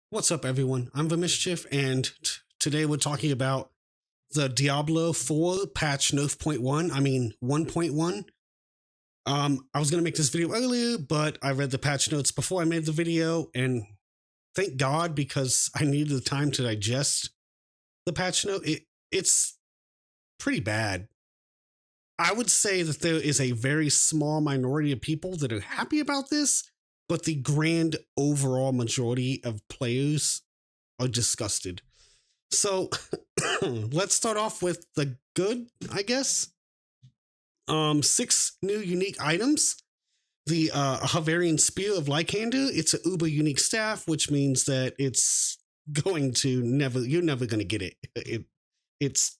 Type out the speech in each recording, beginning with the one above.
What's up, everyone? I'm the Mischief, and today we're talking about the Diablo 4 patch nerf point 1. I mean 1.1. I was gonna make this video earlier, but I read the patch notes before I made the video, and thank God, because I needed the time to digest the patch note. It's pretty bad. I would say that there is a very small minority of people that are happy about this, but the grand overall majority of players are disgusted. So let's start off with the good, I guess. 6 new unique items. The Havarian Spear of Lycander. It's an uber unique staff, which means that it's going to you're never going to get it. It's,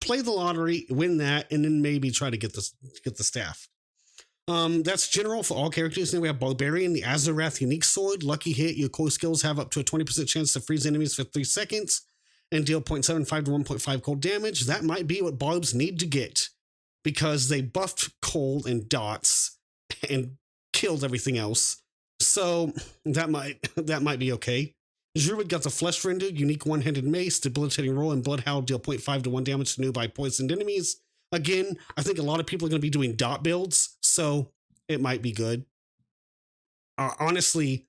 play the lottery, win that, and then maybe try to get the staff. That's general for all characters. Then we have Barbarian, the Azarath unique sword. Lucky hit. Your core skills have up to a 20% chance to freeze enemies for 3 seconds and deal 0.75 to 1.5 cold damage. That might be what Barbs need to get, because they buffed cold and dots and killed everything else. So that might be okay. Druid got the Flesh Render, unique one-handed mace, debilitating roll, and Bloodhound deal 0.5 to 1 damage to nearby poisoned enemies. Again, I think a lot of people are going to be doing dot builds, so it might be good. Honestly,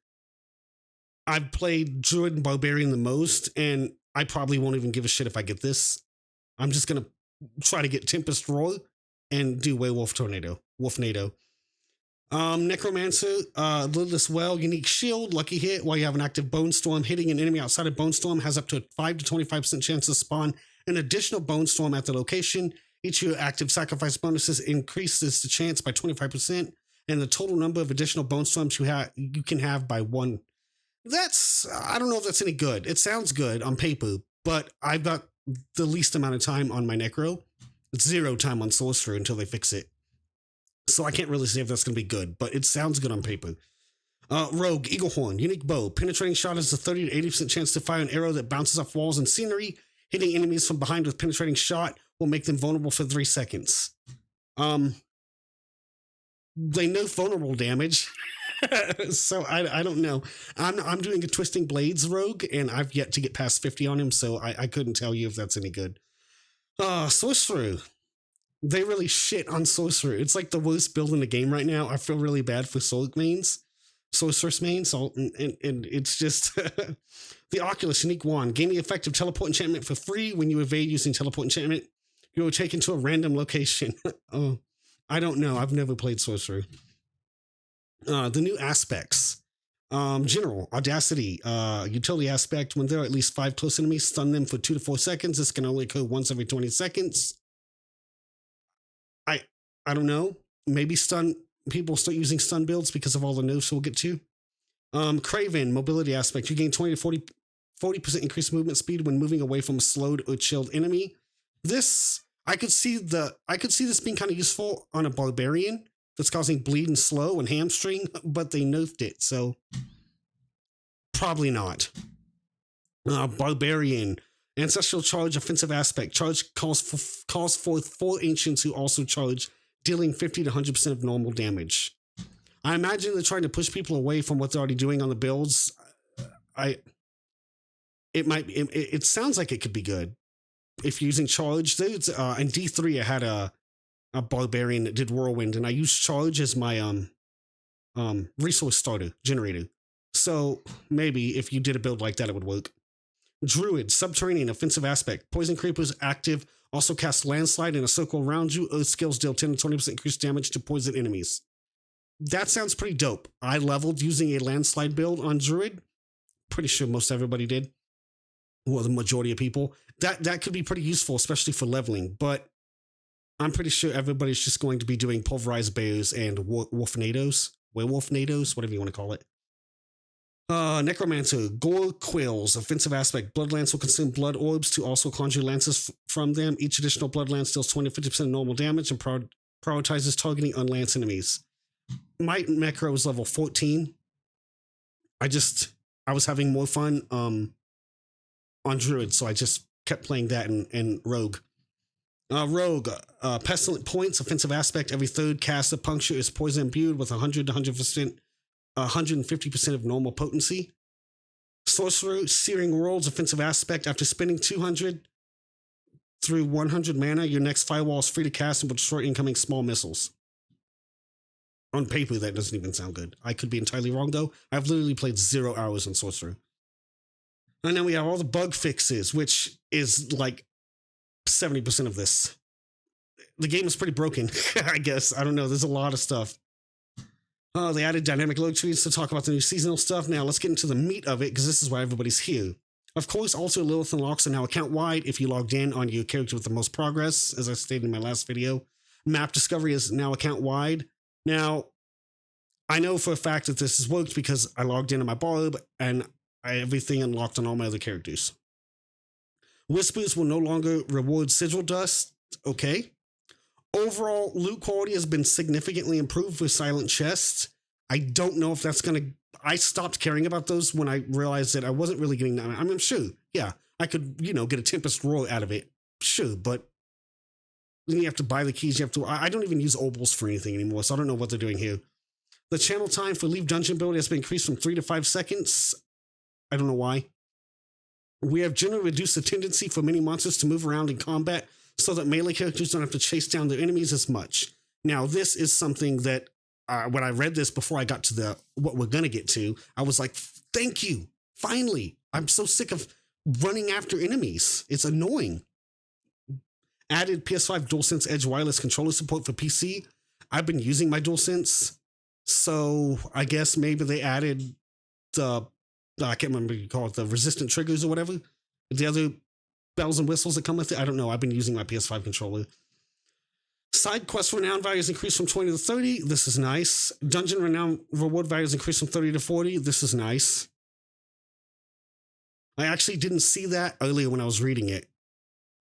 I've played Druid and Barbarian the most, and I probably won't even give a shit if I get this. I'm just going to try to get Tempest Roar and do Werewolf Tornado. Wolfnado. Necromancer, Lidless Well, unique shield, lucky hit. While you have an active Bone Storm, hitting an enemy outside of Bone Storm has up to a 5 to 25% chance to spawn an additional Bone Storm at the location. Each of your active sacrifice bonuses increases the chance by 25%, and the total number of additional Bone Storms you can have by 1. I don't know if that's any good. It sounds good on paper, but I've got the least amount of time on my Necro. It's 0 time on Sorcerer until they fix it. So I can't really say if that's going to be good, but it sounds good on paper. Rogue, Eaglehorn, unique bow. Penetrating shot has a 30 to 80% chance to fire an arrow that bounces off walls and scenery. Hitting enemies from behind with penetrating shot will make them vulnerable for 3 seconds. They know vulnerable damage. So I don't know. I'm doing a Twisting Blades rogue, and I've yet to get past 50 on him, so I couldn't tell you if that's any good. Sorcerer. They really shit on Sorcerer. It's like the worst build in the game right now. I feel really bad for Sorceress mains. And it's just the Oculus unique wand. Gain the effect of teleport enchantment for free when you evade using teleport enchantment. You are taken to a random location. Oh, I don't know. I've never played Sorcerer. The new aspects. General, Audacity, utility aspect. When there are at least 5 close enemies, stun them for 2 to 4 seconds. This can only occur once every 20 seconds. I don't know. Maybe people start using stun builds because of all the nerfs we'll get to. Craven, mobility aspect. You gain 20 to 40% increased movement speed when moving away from a slowed or chilled enemy. This, I could see this being kind of useful on a Barbarian that's causing bleed and slow and hamstring, but they nerfed it, so probably not. Barbarian, ancestral charge, offensive aspect. Charge calls forth 4 ancients who also charge, dealing 50 to 100% of normal damage. I imagine they're trying to push people away from what they're already doing on the builds. It sounds like it could be good if you're using charge. In D3 I had a Barbarian that did Whirlwind, and I used charge as my resource starter generator. So maybe if you did a build like that, it would work. Druid, subterranean, offensive aspect. Poison creepers active. Also cast landslide in a circle around you. Earth skills deal 10 to 20% increased damage to poison enemies. That sounds pretty dope. I leveled using a landslide build on Druid. Pretty sure most everybody did. Well, the majority of people. That could be pretty useful, especially for leveling. But I'm pretty sure everybody's just going to be doing pulverized bears and werewolf-nados, whatever you want to call it. Necromancer, Gore Quills, offensive aspect. Blood Lance will consume blood orbs to also conjure lances from them. Each additional blood lance deals 20 to 50% normal damage and prioritizes targeting unlance enemies. My Necro was level 14. I was having more fun on Druid, so I just kept playing that in Rogue. Rogue, Pestilent Points, offensive aspect. Every 3rd cast of puncture is poison imbued with 100 to 150% of normal potency. Sorcerer, Searing Worlds, offensive aspect. After spending 200 through 100 mana, your next firewall is free to cast and will destroy incoming small missiles. On paper, that doesn't even sound good. I could be entirely wrong, though. I've literally played 0 hours on Sorcerer. And then we have all the bug fixes, which is like 70% of this. The game is pretty broken, I guess. I don't know. There's a lot of stuff. They added dynamic load trees to talk about the new seasonal stuff. Now, let's get into the meat of it, because this is why everybody's here. Of course, also Lilith and locks are now account-wide if you logged in on your character with the most progress, as I stated in my last video. Map discovery is now account-wide. Now, I know for a fact that this has worked because I logged in on my Barb and everything unlocked on all my other characters. Whispers will no longer reward sigil dust. Okay. Overall, loot quality has been significantly improved with silent chests. I don't know if that's going to... I stopped caring about those when I realized that I wasn't really getting... I mean, sure, yeah, I could, get a Tempest Roar out of it. Sure, but then you have to buy the keys. You have to... I don't even use obols for anything anymore, so I don't know what they're doing here. The channel time for Leave Dungeon build has been increased from 3 to 5 seconds. I don't know why. We have generally reduced the tendency for many monsters to move around in combat so that melee characters don't have to chase down their enemies as much. Now, this is something that when I read this before I got to what we're going to get to, I was like, thank you. Finally. I'm so sick of running after enemies. It's annoying. Added PS5 DualSense Edge wireless controller support for PC. I've been using my DualSense, so I guess maybe they added the... I can't remember what you call it, the resistant triggers or whatever. The other bells and whistles that come with it. I don't know. I've been using my PS5 controller. Side quest renown values increased from 20 to 30. This is nice. Dungeon renown reward values increased from 30 to 40. This is nice. I actually didn't see that earlier when I was reading it.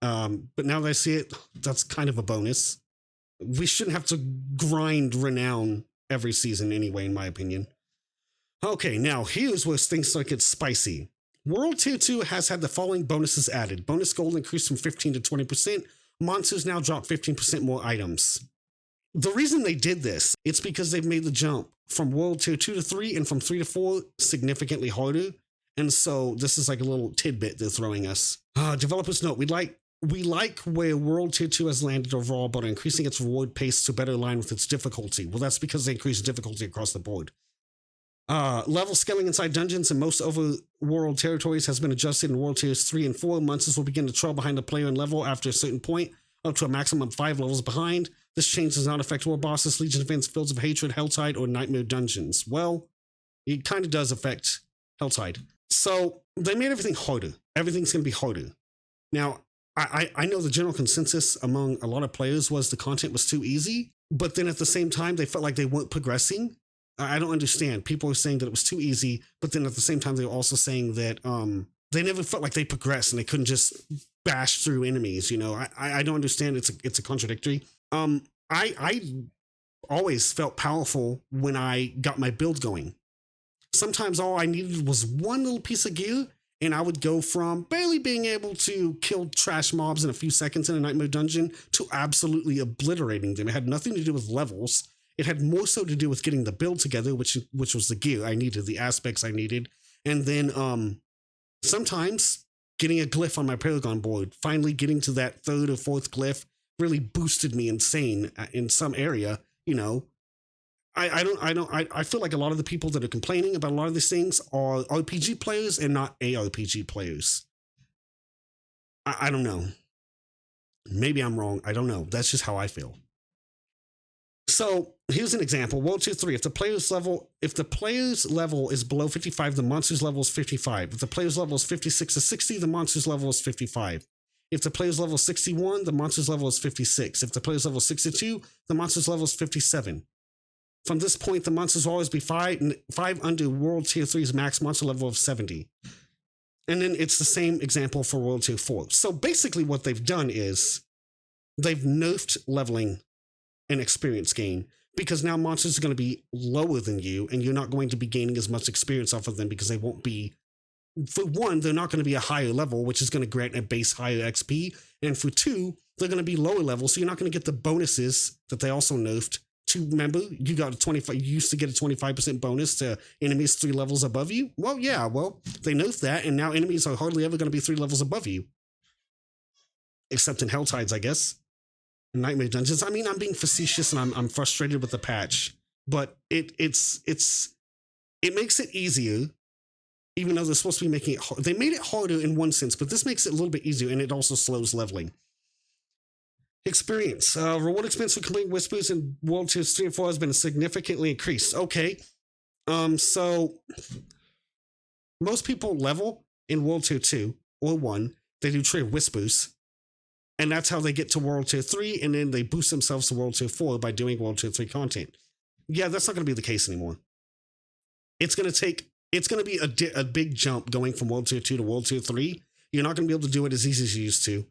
But now that I see it, that's kind of a bonus. We shouldn't have to grind renown every season anyway, in my opinion. Okay, now here's where things start to get spicy. World Tier 2 has had the following bonuses added. Bonus gold increased from 15 to 20%. Monsters now drop 15% more items. The reason they did this, it's because they've made the jump from World Tier 2 to 3 and from 3 to 4 significantly harder. And so this is like a little tidbit they're throwing us. Developers note, we like where World Tier 2 has landed overall, but are increasing its reward pace to better align with its difficulty. Well, that's because they increased difficulty across the board. Level scaling inside dungeons in most overworld territories has been adjusted in World Tiers 3 and 4. Monsters will begin to trail behind the player in level after a certain point, up to a maximum of 5 levels behind. This change does not affect world bosses, Legion events, Fields of Hatred, Helltide, or Nightmare dungeons. Well, it kind of does affect Helltide. So they made everything harder. Everything's going to be harder. Now, I know the general consensus among a lot of players was the content was too easy, but then at the same time, they felt like they weren't progressing. I don't understand. People are saying that it was too easy, but then at the same time, they were also saying that they never felt like they progressed and they couldn't just bash through enemies. I don't understand. It's a contradictory. I always felt powerful when I got my build going. Sometimes all I needed was one little piece of gear, and I would go from barely being able to kill trash mobs in a few seconds in a Nightmare dungeon to absolutely obliterating them. It had nothing to do with levels. It had more so to do with getting the build together, which was the gear I needed, the aspects I needed. And then sometimes getting a glyph on my Paragon board, finally getting to that 3rd or 4th glyph really boosted me insane in some area. I feel like a lot of the people that are complaining about a lot of these things are RPG players and not ARPG players. I don't know. Maybe I'm wrong. I don't know. That's just how I feel. So here's an example. World Tier 3. If the player's level is below 55, the monster's level is 55. If the player's level is 56 to 60, the monster's level is 55. If the player's level is 61, the monster's level is 56. If the player's level is 62, the monster's level is 57. From this point, the monsters will always be 5 under World Tier 3's max monster level of 70. And then it's the same example for World Tier 4. So basically what they've done is they've nerfed leveling and experience gain, because now monsters are going to be lower than you, and you're not going to be gaining as much experience off of them because they won't be... For one, they're not going to be a higher level, which is going to grant a base higher XP. And for two, they're going to be lower level, so you're not going to get the bonuses that they also nerfed remember, you got a 25, you used to get a 25% bonus to enemies 3 levels above you. Well, yeah, well, they nerfed that, and now enemies are hardly ever going to be 3 levels above you. Except in Helltides, I guess. Nightmare Dungeons. I mean, I'm being facetious and I'm frustrated with the patch, but it makes it easier, even though they're supposed to be making it hard. They made it harder in one sense, but this makes it a little bit easier, and it also slows leveling. Experience. Reward experience for completing Whispers in World Tiers 3 and 4 has been significantly increased. Okay. So most people level in World Tier 2 or 1. They do trade Whispers. And that's how they get to World Tier 3, and then they boost themselves to World Tier 4 by doing World Tier 3 content. Yeah, that's not going to be the case anymore. It's going to be a big jump going from World Tier 2 to World Tier 3. You're not going to be able to do it as easy as you used to.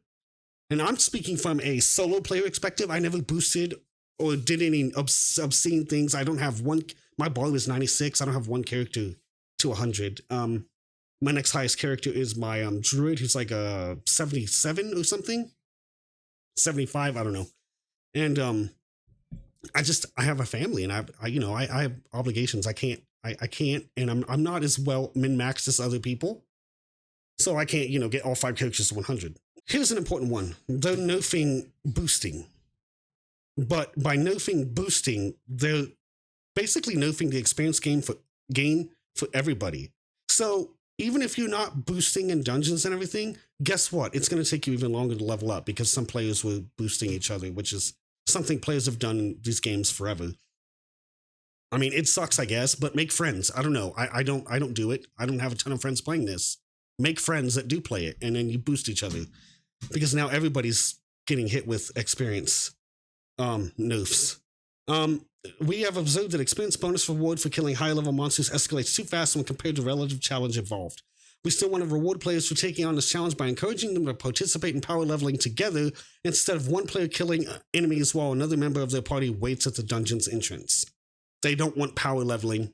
And I'm speaking from a solo player perspective. I never boosted or did any obscene things. I don't have one. My bar is 96. I don't have one character to 100. My next highest character is my druid, who's like a 77 or something. 75, I don't know. And I have a family, and I have obligations. I can't, and I'm not as well min-maxed as other people. So I can't, get all 5 characters to 100. Here's an important one. They're nerfing boosting. But by nerfing boosting, they're basically nerfing the experience gain for everybody. So even if you're not boosting in dungeons and everything, guess what? It's going to take you even longer to level up because some players were boosting each other, which is something players have done in these games forever. I mean, it sucks, I guess, but make friends. I don't know. I don't do it. I don't have a ton of friends playing this. Make friends that do play it, and then you boost each other. Because now everybody's getting hit with experience nerfs. We have observed that experience bonus reward for killing higher level monsters escalates too fast when compared to relative challenge involved. We still want to reward players for taking on this challenge by encouraging them to participate in power leveling together instead of one player killing enemies while another member of their party waits at the dungeon's entrance. They don't want power leveling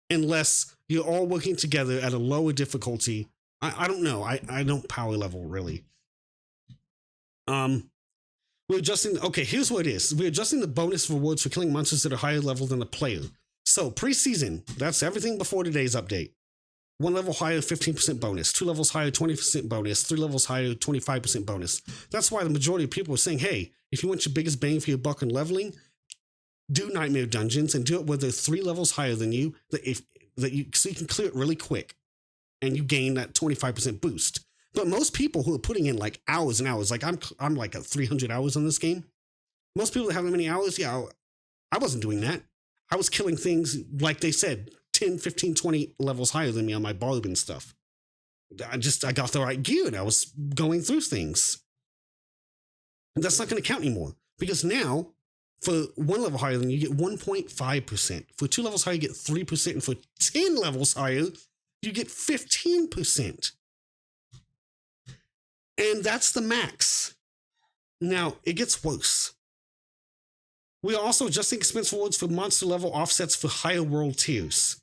unless you're all working together at a lower difficulty. I don't know. I don't power level, really. We're adjusting. Okay, here's what it is. We're adjusting the bonus rewards for killing monsters that are higher level than the player. So, pre-season, that's everything before today's update. 1 level higher, 15% bonus. 2 levels higher, 20% bonus. 3 levels higher, 25% bonus. That's why the majority of people are saying, hey, if you want your biggest bang for your buck in leveling, do Nightmare Dungeons and do it where they're 3 levels higher than you, so you can clear it really quick. And you gain that 25% boost. But most people who are putting in like hours and hours, like I'm like at 300 hours on this game. Most people that have that many hours, yeah, I wasn't doing that. I was killing things, like they said, 10, 15, 20 levels higher than me on my barb and stuff. I got the right gear and I was going through things. And that's not going to count anymore. Because now, for 1 level higher than you get 1.5%. For 2 levels higher, you get 3%. And for 10 levels higher, you get 15%. And that's the max. Now, it gets worse. We are also adjusting expense rewards for monster level offsets for higher world tiers.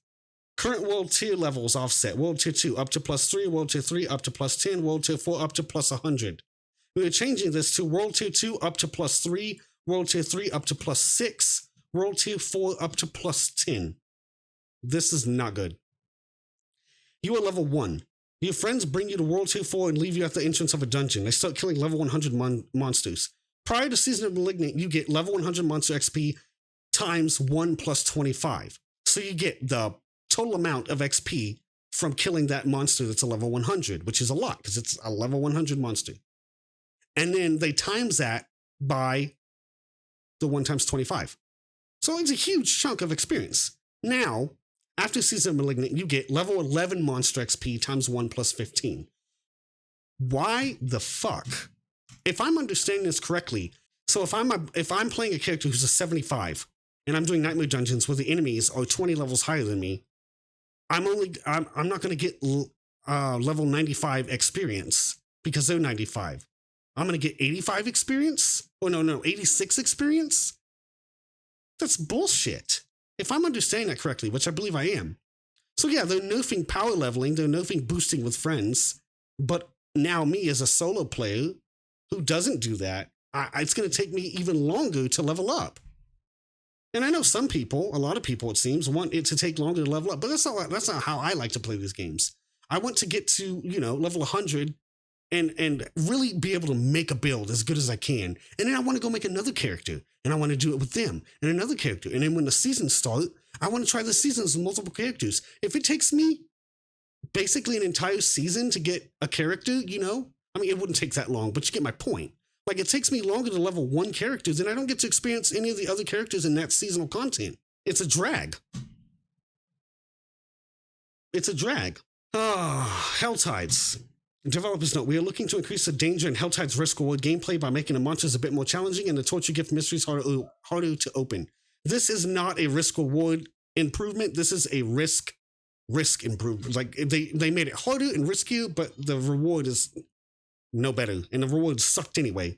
Current world tier levels offset. World tier 2 up to +3, world tier 3 up to +10, world tier 4 up to +100. We are changing this to world tier 2 up to +3, world tier 3 up to +6, world tier 4 up to +10. This is not good. You are level 1. Your friends bring you to World Tier 4 and leave you at the entrance of a dungeon. They start killing level 100 monsters. Prior to Season of Malignant, you get level 100 monster XP times 1 plus 25. So you get the total amount of XP from killing that monster that's a level 100, which is a lot because it's a level 100 monster. And then they times that by the 1 times 25. So it's a huge chunk of experience. Now, after Season of Malignant, you get level 11 monster XP times 1 plus 15. Why the fuck? If I'm understanding this correctly, so if I'm playing a character who's a 75 and I'm doing Nightmare Dungeons where the enemies are 20 levels higher than me, I'm not going to get level 95 experience because they're 95. I'm going to get 85 experience? Oh, no, 86 experience? That's bullshit. If I'm understanding that correctly, which I believe I am. So yeah, they're nerfing power leveling, they're nerfing boosting with friends, but now me as a solo player who doesn't do that, it's going to take me even longer to level up. And I know some people, a lot of people, it seems, want it to take longer to level up, but that's not how I like to play these games. I want to get to, level 100 and really be able to make a build as good as I can. And then I want to go make another character, and I want to do it with them and another character. And then when the seasons start, I want to try the seasons with multiple characters. If it takes me basically an entire season to get a character, I mean, it wouldn't take that long, but you get my point. Like, it takes me longer to level one character, and I don't get to experience any of the other characters in that seasonal content. It's a drag. It's a drag. Helltides. Developers note, we are looking to increase the danger in Helltide's risk reward gameplay by making the monsters a bit more challenging and the torture gift mysteries harder to open. This is not a risk reward improvement. This is a risk improvement. Like, they made it harder and riskier, but the reward is no better, and the reward sucked anyway.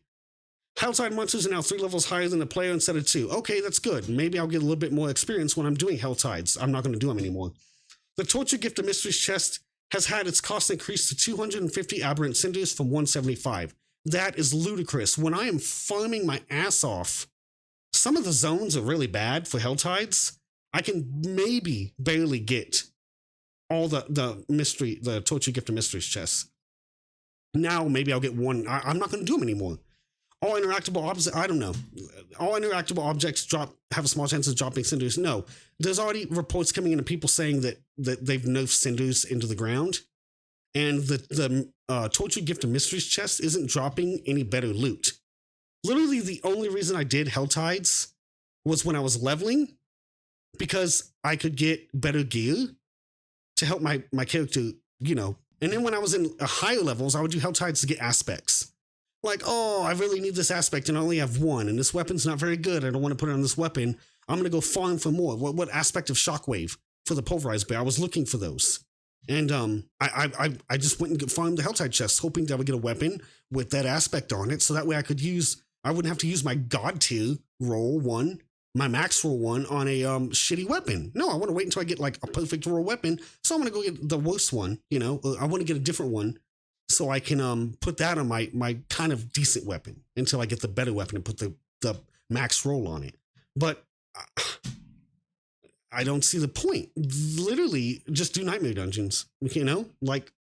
Helltide monsters are now 3 levels higher than the player instead of 2. Okay, that's good. Maybe I'll get a little bit more experience when I'm doing Helltides. I'm not going to do them anymore. The torture gift of mysteries chest has had its cost increased to 250 aberrant cinders from 175. That is ludicrous. When I am farming my ass off, some of the zones are really bad for Helltides. I can maybe barely get all the torture gift of mysteries chests. Now maybe I'll get one. I'm not going to do them anymore. All interactable objects, I don't know. All interactable objects have a small chance of dropping cinders. No, there's already reports coming in of people saying that they've nerfed cinders into the ground, and the torture gift of mysteries chest isn't dropping any better loot. Literally, the only reason I did Helltides was when I was leveling, because I could get better gear to help my character, And then when I was in higher levels, I would do Helltides to get aspects. Like, oh, I really need this aspect and I only have one, and this weapon's not very good. I don't want to put it on this weapon. I'm going to go farm for more. What aspect of Shockwave for the pulverized bear? I was looking for those. And I just went and farmed the Helltide chest, hoping that I would get a weapon with that aspect on it, so that way I wouldn't have to use my god tier roll one, my max roll one on a shitty weapon. No, I want to wait until I get like a perfect roll weapon. So I'm going to go get the worst one, I want to get a different one, so I can put that on my kind of decent weapon until I get the better weapon and put the max roll on it. But I don't see the point. Literally, just do nightmare dungeons. Like,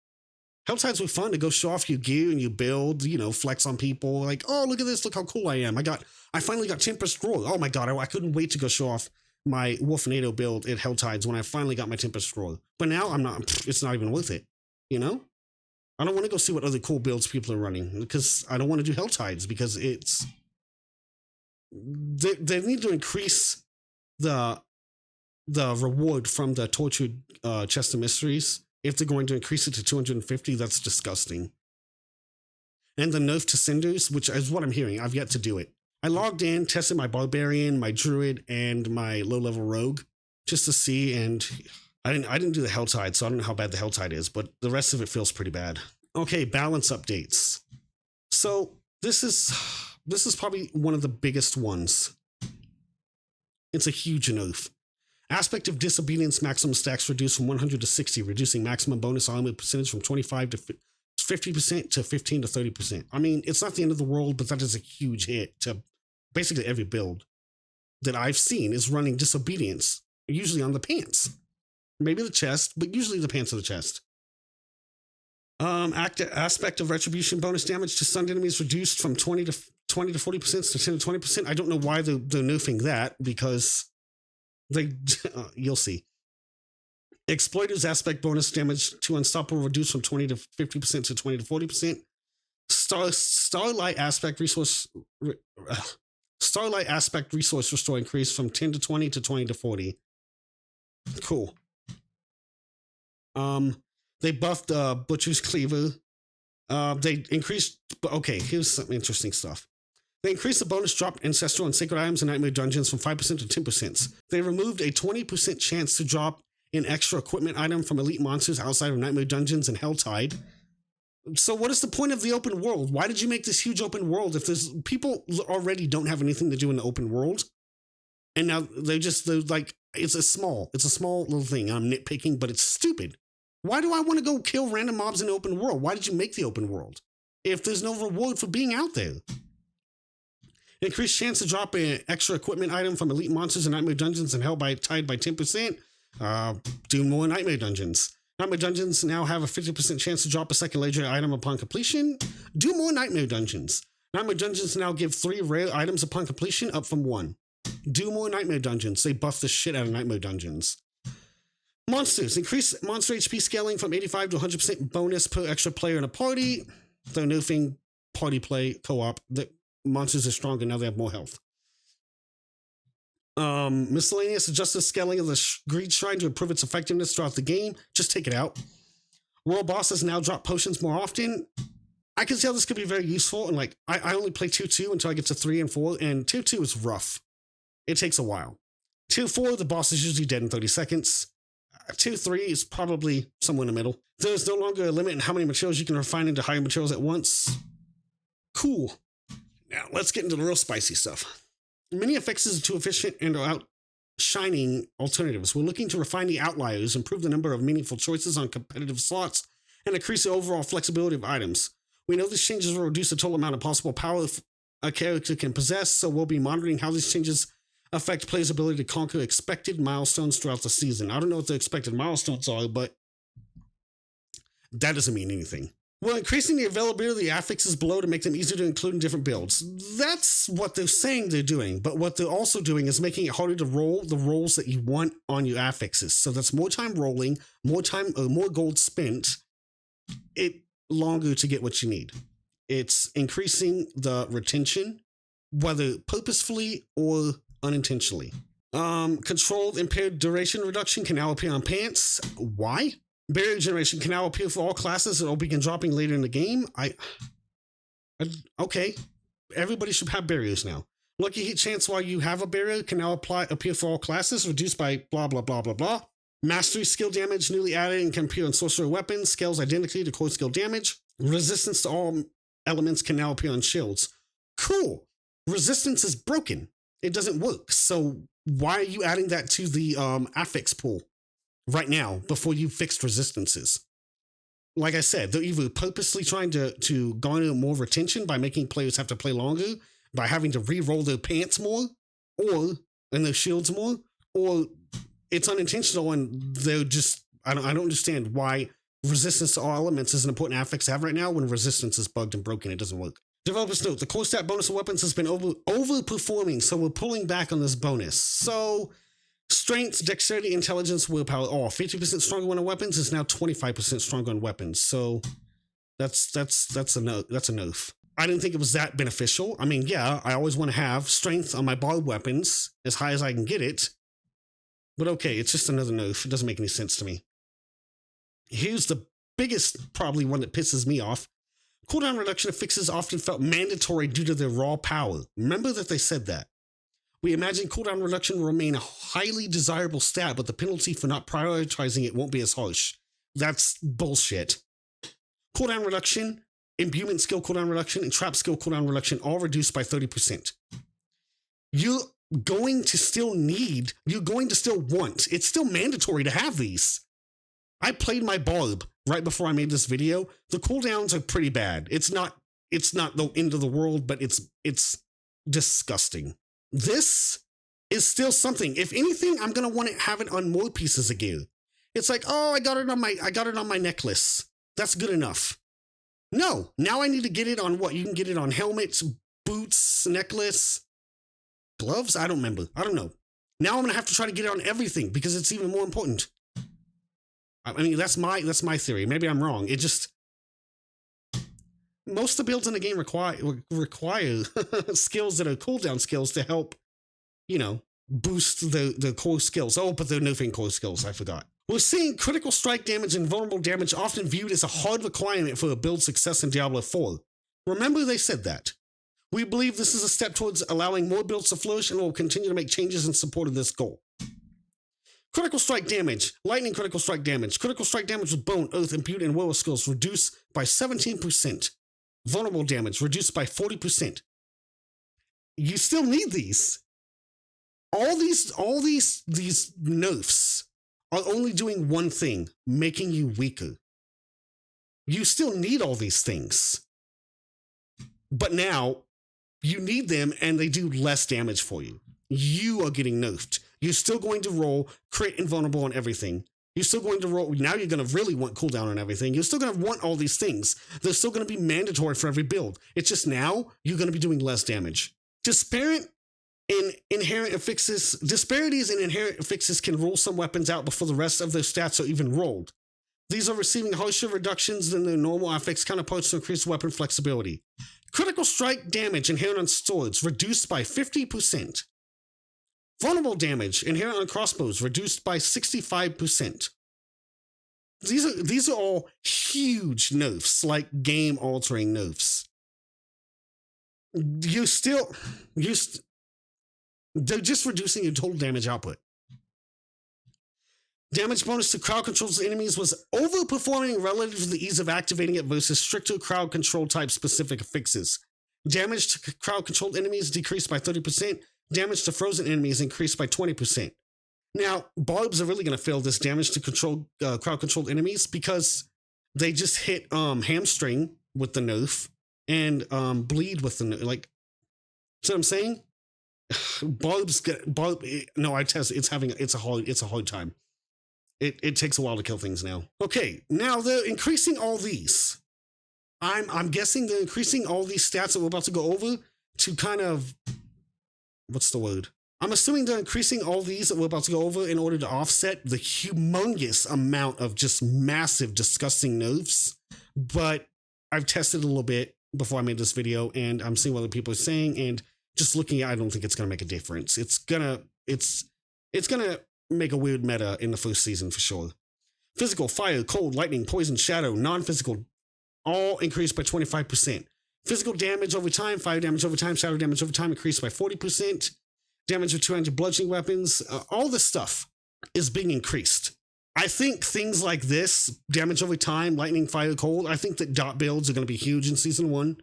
Helltides were fun to go show off your gear and you build, flex on people. Like, oh, look at this, look how cool I am. I finally got Tempest Roll. Oh my god, I couldn't wait to go show off my Wolfenado build at Helltides when I finally got my Tempest Roll. But now it's not even worth it, I don't want to go see what other cool builds people are running, because I don't want to do Helltides, because they need to increase the reward from the tortured chest of mysteries. If they're going to increase it to 250, that's disgusting. And the nerf to cinders, which is what I'm hearing, I've yet to do it. I logged in, tested my barbarian, my druid, and my low-level rogue just to see, and I didn't do the Helltide, so I don't know how bad the Helltide is, but the rest of it feels pretty bad. Okay, balance updates. So this is probably one of the biggest ones. It's a huge nerf. Aspect of Disobedience maximum stacks reduced from 100 to 60, reducing maximum bonus armor percentage from 25 to 50% to 15 to 30%. I mean, it's not the end of the world, but that is a huge hit to basically every build that I've seen is running Disobedience, usually on the pants. Maybe the chest, but usually the pants of the chest. Aspect of Retribution bonus damage to stunned enemies reduced from 20 to 40% to 10 to 20%. I don't know why they're nerfing that, because you'll see. Exploiters aspect bonus damage to Unstoppable reduced from 20 to 50% to 20 to 40%. Starlight aspect resource restore increased from 10 to 20 to 20 to 40. Cool. They buffed Butcher's Cleaver. They increased. Okay, here's some interesting stuff. They increased the bonus drop ancestral and sacred items in Nightmare Dungeons from 5% to 10%. They removed a 20% chance to drop an extra equipment item from elite monsters outside of Nightmare Dungeons and Helltide. So what is the point of the open world? Why did you make this huge open world if there's people already don't have anything to do in the open world? And now they're like, it's a small little thing. I'm nitpicking, but it's stupid. Why do I want to go kill random mobs in the open world? Why did you make the open world if there's no reward for being out there? Increased chance to drop an extra equipment item from elite monsters in Nightmare Dungeons and Helltide by 10%. Do more Nightmare Dungeons. Nightmare Dungeons now have a 50% chance to drop a second legendary item upon completion. Do more Nightmare Dungeons. Nightmare Dungeons now give 3 rare items upon completion, up from 1. Do more Nightmare Dungeons. They buff the shit out of Nightmare Dungeons. Monsters. Increase monster HP scaling from 85 to 100% bonus per extra player in a party. Though no thing party play co-op. The monsters are stronger now, they have more health. Miscellaneous adjust the scaling of the greed shrine to improve its effectiveness throughout the game. Just take it out. World bosses now drop potions more often. I can see how this could be very useful, and like I only play 2-2 until I get to 3 and 4, and 2-2 is rough. It takes a while. 2-4, the boss is usually dead in 30 seconds. 2-3 is probably somewhere in the middle. There's no longer a limit in how many materials you can refine into higher materials at once. Cool. Now, let's get into the real spicy stuff. Many effects are too efficient and are outshining alternatives. We're looking to refine the outliers, improve the number of meaningful choices on competitive slots, and increase the overall flexibility of items. We know these changes will reduce the total amount of possible power a character can possess, so we'll be monitoring how these changes affect players' ability to conquer expected milestones throughout the season. I don't know what the expected milestones are, but that doesn't mean anything. We're increasing the availability of the affixes below to make them easier to include in different builds. That's what they're saying they're doing, but what they're also doing is making it harder to roll the rolls that you want on your affixes. So that's more time rolling, more gold spent, it longer to get what you need. It's increasing the retention, whether purposefully or unintentionally. Controlled impaired duration reduction can now appear on pants. Why? Barrier generation can now appear for all classes and will begin dropping later in the game. Okay. Everybody should have barriers now. Lucky hit chance while you have a barrier can now appear for all classes, reduced by blah, blah, blah, blah, blah. Mastery skill damage newly added and can appear on sorcerer weapons. Scales identically to core skill damage. Resistance to all elements can now appear on shields. Cool. Resistance is broken. It doesn't work. So why are you adding that to the affix pool right now before you fixed resistances? Like I said, they're either purposely trying to garner more retention by making players have to play longer, by having to re-roll their pants more, and their shields more, or it's unintentional and they're just, I don't understand why resistance to all elements is an important affix to have right now when resistance is bugged and broken. It doesn't work. Developers note, the core stat bonus of weapons has been overperforming, so we're pulling back on this bonus. So, strength, dexterity, intelligence, willpower, all 50% stronger on weapons is now 25% stronger on weapons. So, that's a nerf. I didn't think it was that beneficial. I mean, yeah, I always want to have strength on my barbed weapons as high as I can get it. But okay, it's just another nerf. It doesn't make any sense to me. Here's the biggest, probably one that pisses me off. Cooldown reduction fixes often felt mandatory due to their raw power. Remember that they said that. We imagine cooldown reduction will remain a highly desirable stat, but the penalty for not prioritizing it won't be as harsh. That's bullshit. Cooldown reduction, imbuement skill cooldown reduction, and trap skill cooldown reduction all reduced by 30%. You're going to still want, it's still mandatory to have these. I played my barb right before I made this video. The cooldowns are pretty bad. It's not the end of the world, but it's disgusting. This is still something. If anything, I'm gonna want to have it on more pieces of gear. It's like, oh, I got it on my necklace. That's good enough. No, now I need to get it on what? You can get it on helmets, boots, necklace, gloves. I don't remember. I don't know. Now I'm gonna have to try to get it on everything because it's even more important. I mean, that's my theory. Maybe I'm wrong. It just, most of the builds in the game require skills that are cooldown skills to help, boost the core skills. Oh, but they're nerfing core skills. I forgot. We're seeing critical strike damage and vulnerable damage often viewed as a hard requirement for a build success in Diablo 4. Remember they said that. We believe this is a step towards allowing more builds to flourish and will continue to make changes in support of this goal. Critical strike damage, lightning critical strike damage with bone, earth, impute, and will skills reduced by 17%. Vulnerable damage reduced by 40%. You still need these. All these nerfs are only doing one thing, making you weaker. You still need all these things. But now, You need them, and they do less damage for you. You are getting nerfed. You're still going to roll crit and vulnerable on everything. You're still going to roll. Now you're going to really want cooldown on everything. You're still going to want all these things. They're still going to be mandatory for every build. It's just now you're going to be doing less damage. Disparities in inherent affixes can rule some weapons out before the rest of their stats are even rolled. These are receiving harsher reductions than their normal affix counterparts to increase weapon flexibility. Critical strike damage inherent on swords reduced by 50%. Vulnerable damage inherent on crossbows reduced by 65%. These are all huge nerfs, like game-altering nerfs. They're just reducing your total damage output. Damage bonus to crowd controls enemies was overperforming relative to the ease of activating it versus stricter crowd control type specific affixes. Damage to crowd controlled enemies decreased by 30%. Damage to frozen enemies increased by 20%. Now, barbs are really going to feel this damage to crowd controlled enemies because they just hit hamstring with the nerf and bleed with the nerf. Like, see what I'm saying? I test. It's a hard time. It takes a while to kill things now. Okay, now they're increasing all these. I'm guessing they're increasing all these stats that we're about to go over to kind of, what's the word? I'm assuming they're increasing all these that we're about to go over in order to offset the humongous amount of just massive, disgusting nerfs. But I've tested a little bit before I made this video, and I'm seeing what other people are saying, and just looking at it, I don't think it's gonna make a difference. It's gonna make a weird meta in the first season for sure. Physical, fire, cold, lightning, poison, shadow, non-physical, all increased by 25%. Physical damage over time, fire damage over time, shadow damage over time increased by 40%. Damage with 200 bludgeoning weapons, all this stuff is being increased. I think things like this, damage over time, lightning, fire, cold, I think that dot builds are going to be huge in season 1.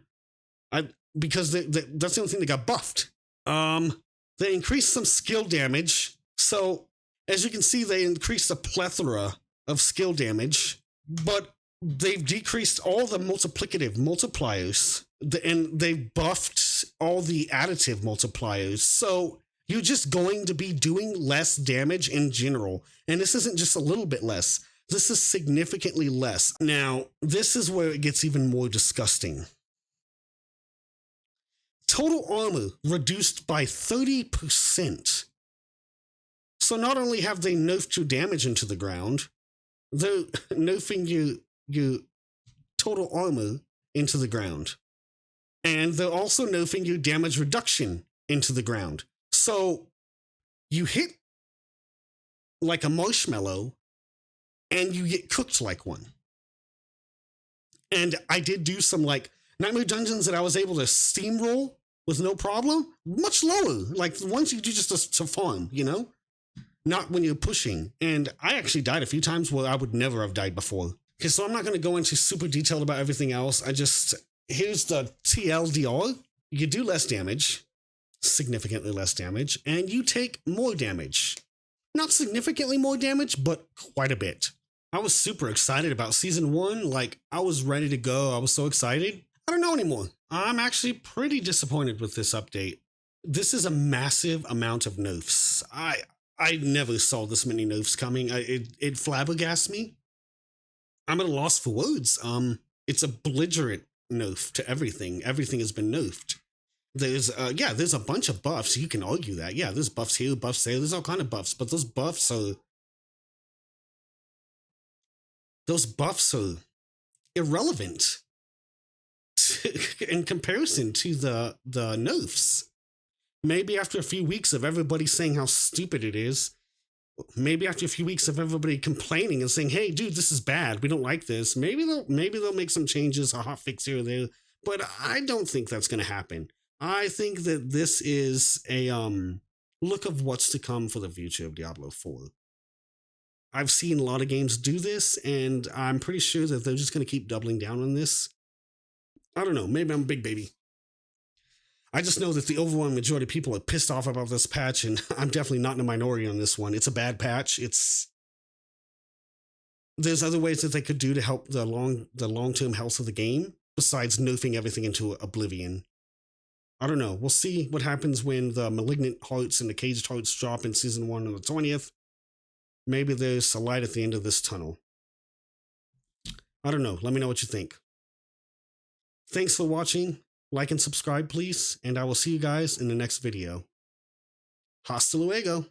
Because that's the only thing that got buffed. They increased some skill damage. So, as you can see, they increased a plethora of skill damage, but they've decreased all the multiplicative multipliers, and they've buffed all the additive multipliers. So, you're just going to be doing less damage in general. And this isn't just a little bit less. This is significantly less. Now, this is where it gets even more disgusting. Total armor reduced by 30%. So not only have they nerfed your damage into the ground, they're nerfing your total armor into the ground. And they're also nerfing your damage reduction into the ground. So you hit like a marshmallow and you get cooked like one. And I did do some like nightmare dungeons that I was able to steamroll with no problem, much lower, like the ones you do just to farm, you know? Not when you're pushing. And I actually died a few times where I would never have died before. Okay, so I'm not going to go into super detailed about everything else. Here's the TLDR. You do less damage, significantly less damage, and you take more damage. Not significantly more damage, but quite a bit. I was super excited about season 1. Like, I was ready to go. I was so excited. I don't know anymore. I'm actually pretty disappointed with this update. This is a massive amount of nerfs. I never saw this many nerfs coming. It flabbergasted me. I'm at a loss for words. It's a belligerent nerf to everything. Everything has been nerfed. There's a bunch of buffs. You can argue that. Yeah, there's buffs here, buffs there. There's all kind of buffs, but those buffs are irrelevant in comparison to the nerfs. Maybe after a few weeks of everybody saying how stupid it is, maybe after a few weeks of everybody complaining and saying, "Hey, dude, this is bad. We don't like this." Maybe they'll make some changes, a hot fix here or there. But I don't think that's going to happen. I think that this is a look of what's to come for the future of Diablo 4. I've seen a lot of games do this, and I'm pretty sure that they're just going to keep doubling down on this. I don't know. Maybe I'm a big baby. I just know that the overwhelming majority of people are pissed off about this patch, and I'm definitely not in a minority on this one. It's a bad patch. There's other ways that they could do to help the long-term health of the game besides nerfing everything into oblivion. I don't know. We'll see what happens when the malignant hearts and the caged hearts drop in season 1 on the 20th. Maybe there's a light at the end of this tunnel. I don't know. Let me know what you think. Thanks for watching. Like and subscribe, please. And I will see you guys in the next video. Hasta luego.